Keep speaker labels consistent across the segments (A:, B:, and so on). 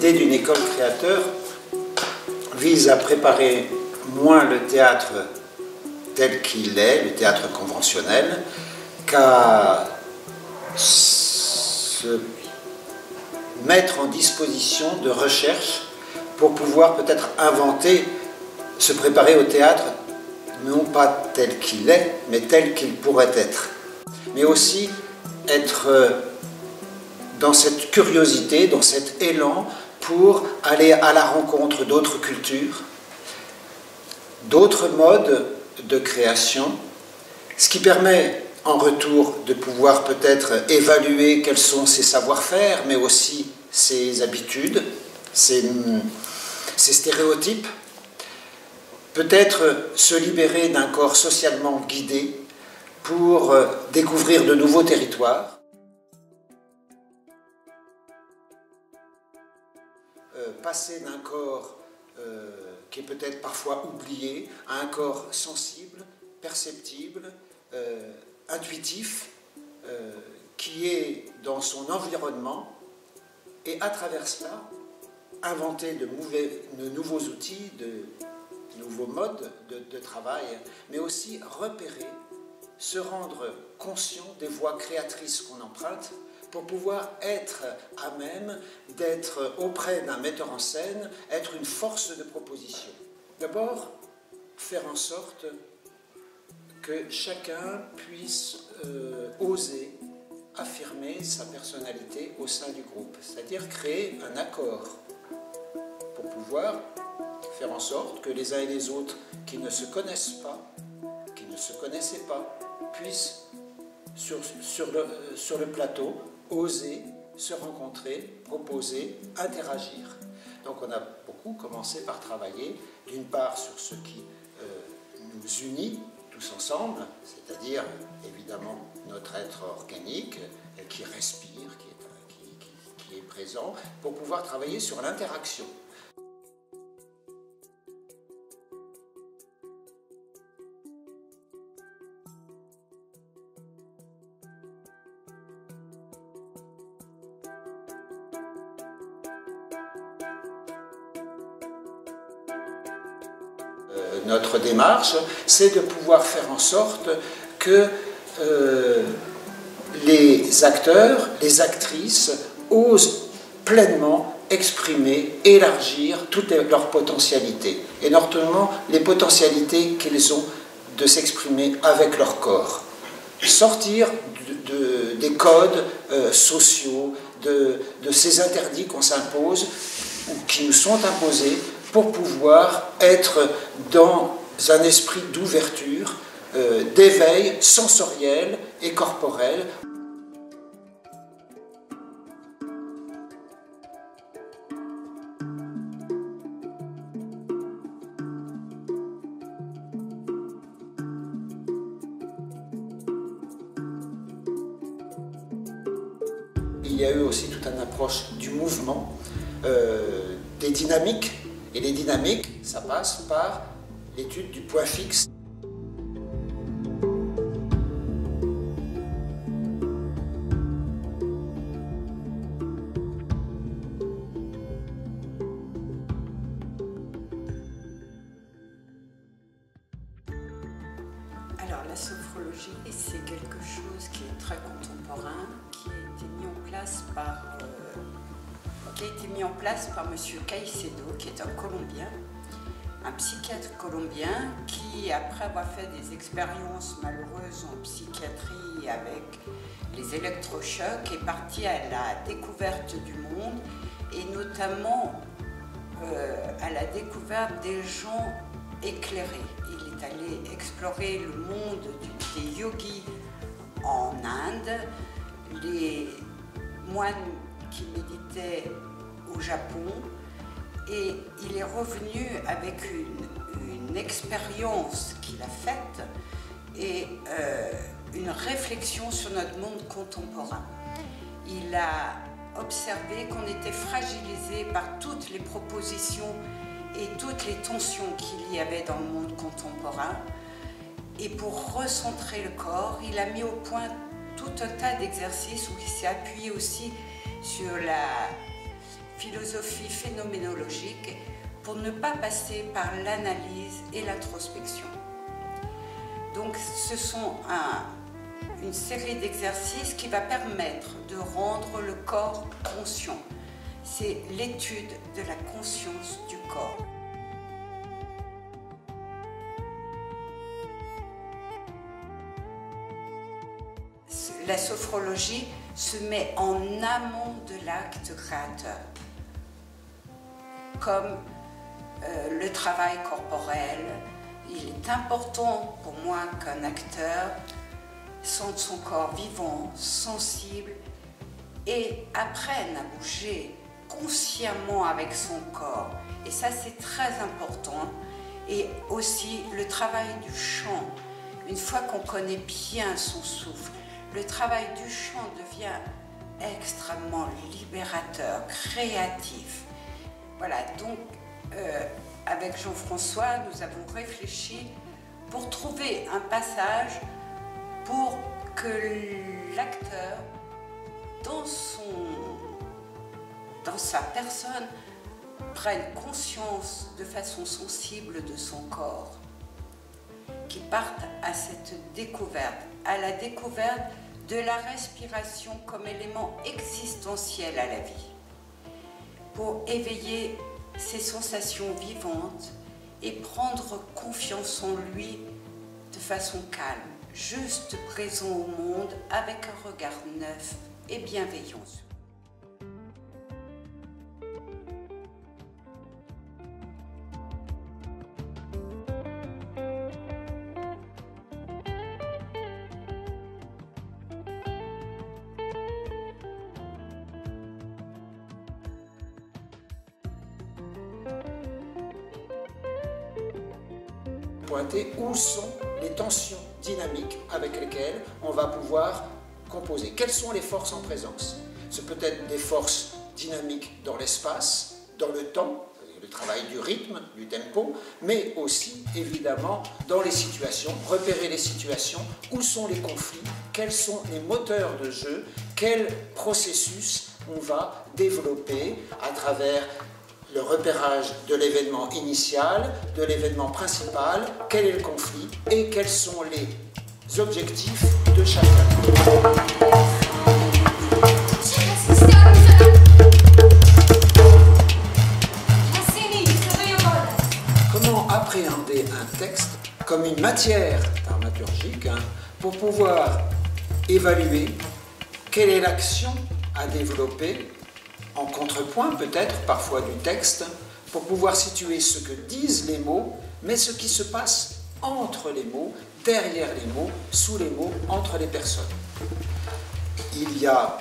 A: l'idée d'une école créateur vise à préparer moins le théâtre tel qu'il est, le théâtre conventionnel, qu'à se mettre en disposition de recherche pour pouvoir peut-être inventer, se préparer au théâtre, non pas tel qu'il est, mais tel qu'il pourrait être. Mais aussi être dans cette curiosité, dans cet élan pour aller à la rencontre d'autres cultures, d'autres modes de création, ce qui permet en retour de pouvoir peut-être évaluer quels sont ses savoir-faire, mais aussi ses habitudes, ses stéréotypes, peut-être se libérer d'un corps socialement guidé pour découvrir de nouveaux territoires, passer d'un corps qui est peut-être parfois oublié à un corps sensible, perceptible, intuitif, qui est dans son environnement, et à travers cela, inventer de nouveaux outils, de nouveaux modes de travail, mais aussi repérer, se rendre conscient des voies créatrices qu'on emprunte pour pouvoir être à même d'être auprès d'un metteur en scène, être une force de proposition. D'abord, faire en sorte que chacun puisse oser affirmer sa personnalité au sein du groupe, c'est-à-dire créer un accord pour pouvoir faire en sorte que les uns et les autres qui ne se connaissent pas, qui ne se connaissaient pas, puissent sur le plateau oser se rencontrer, proposer, interagir. Donc on a beaucoup commencé par travailler d'une part sur ce qui nous unit tous ensemble, c'est-à-dire évidemment notre être organique qui respire, qui est présent, pour pouvoir travailler sur l'interaction. Notre démarche, c'est de pouvoir faire en sorte que les acteurs, les actrices osent pleinement exprimer, élargir toutes leurs potentialités, et notamment les potentialités qu'ils ont de s'exprimer avec leur corps. Sortir des codes sociaux, de ces interdits qu'on s'impose ou qui nous sont imposés, pour pouvoir être dans un esprit d'ouverture, d'éveil sensoriel et corporel. Il y a eu aussi toute une approche du mouvement, des dynamiques. Et les dynamiques, ça passe par l'étude du point fixe.
B: Alors la sophrologie, c'est quelque chose qui est très contemporain, qui a été mis en place par M. Caicedo, qui est un Colombien, un psychiatre colombien qui, après avoir fait des expériences malheureuses en psychiatrie avec les électrochocs, est parti à la découverte du monde et notamment à la découverte des gens éclairés. Il est allé explorer le monde des yogis en Inde, les moines qui méditaient au Japon, et il est revenu avec une expérience qu'il a faite et une réflexion sur notre monde contemporain. Il a observé qu'on était fragilisé par toutes les propositions et toutes les tensions qu'il y avait dans le monde contemporain. Et pour recentrer le corps, il a mis au point tout un tas d'exercices où il s'est appuyé aussi sur la philosophie phénoménologique pour ne pas passer par l'analyse et l'introspection. Donc ce sont une série d'exercices qui va permettre de rendre le corps conscient. C'est l'étude de la conscience du corps. La sophrologie se met en amont de l'acte créateur, comme le travail corporel. Il est important pour moi qu'un acteur sente son corps vivant, sensible et apprenne à bouger consciemment avec son corps. Et ça, c'est très important. Et aussi le travail du chant. Une fois qu'on connaît bien son souffle, le travail du chant devient extrêmement libérateur, créatif. Voilà, donc avec Jean-François, nous avons réfléchi pour trouver un passage pour que l'acteur, dans sa personne, prenne conscience de façon sensible de son corps, qui parte à cette découverte, à la découverte de la respiration comme élément existentiel à la vie, pour éveiller ses sensations vivantes et prendre confiance en lui de façon calme, juste présent au monde avec un regard neuf et bienveillant.
A: Pointer où sont les tensions dynamiques avec lesquelles on va pouvoir composer. Quelles sont les forces en présence? Ce peut être des forces dynamiques dans l'espace, dans le temps, le travail du rythme, du tempo, mais aussi évidemment dans les situations, repérer les situations, où sont les conflits, quels sont les moteurs de jeu, quel processus on va développer à travers le repérage de l'événement initial, de l'événement principal, quel est le conflit et quels sont les objectifs de chacun. Comment appréhender un texte comme une matière dramaturgique pour pouvoir évaluer quelle est l'action à développer en contrepoint peut-être parfois du texte, pour pouvoir situer ce que disent les mots, mais ce qui se passe entre les mots, derrière les mots, sous les mots, entre les personnes. Il y a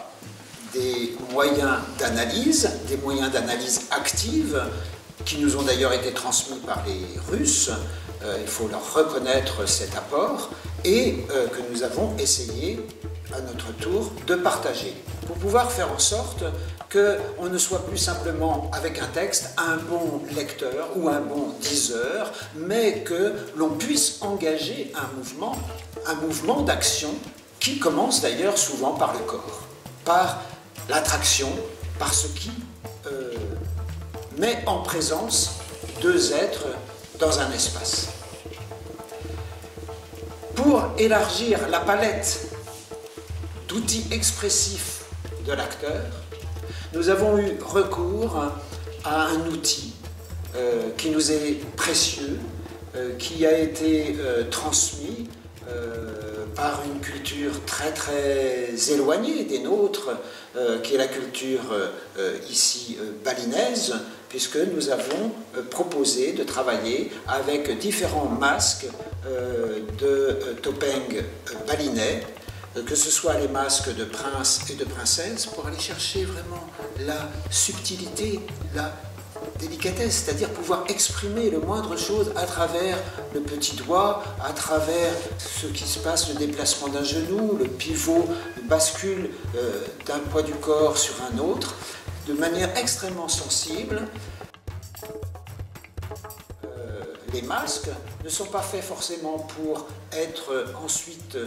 A: des moyens d'analyse active, qui nous ont d'ailleurs été transmis par les Russes, il faut leur reconnaître cet apport, et que nous avons essayé à notre tour de partager, pour pouvoir faire en sorte qu'on ne soit plus simplement avec un texte un bon lecteur ou un bon diseur, mais que l'on puisse engager un mouvement d'action qui commence d'ailleurs souvent par le corps, par l'attraction, par ce qui met en présence deux êtres dans un espace. Pour élargir la palette d'outils expressifs de l'acteur, nous avons eu recours à un outil qui nous est précieux, qui a été transmis par une culture très très éloignée des nôtres, qui est la culture ici balinaise, puisque nous avons proposé de travailler avec différents masques de topeng balinais, que ce soit les masques de princes et de princesses, pour aller chercher vraiment la subtilité, la délicatesse, c'est-à-dire pouvoir exprimer le moindre chose à travers le petit doigt, à travers ce qui se passe, le déplacement d'un genou, le pivot, le bascule d'un poids du corps sur un autre, de manière extrêmement sensible. Les masques ne sont pas faits forcément pour être ensuite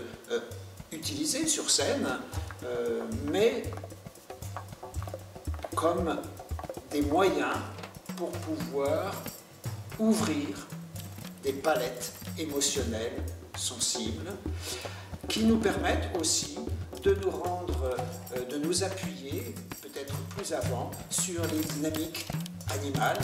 A: utilisés sur scène, mais comme des moyens pour pouvoir ouvrir des palettes émotionnelles sensibles qui nous permettent aussi de nous rendre, de nous appuyer peut-être plus avant sur les dynamiques animales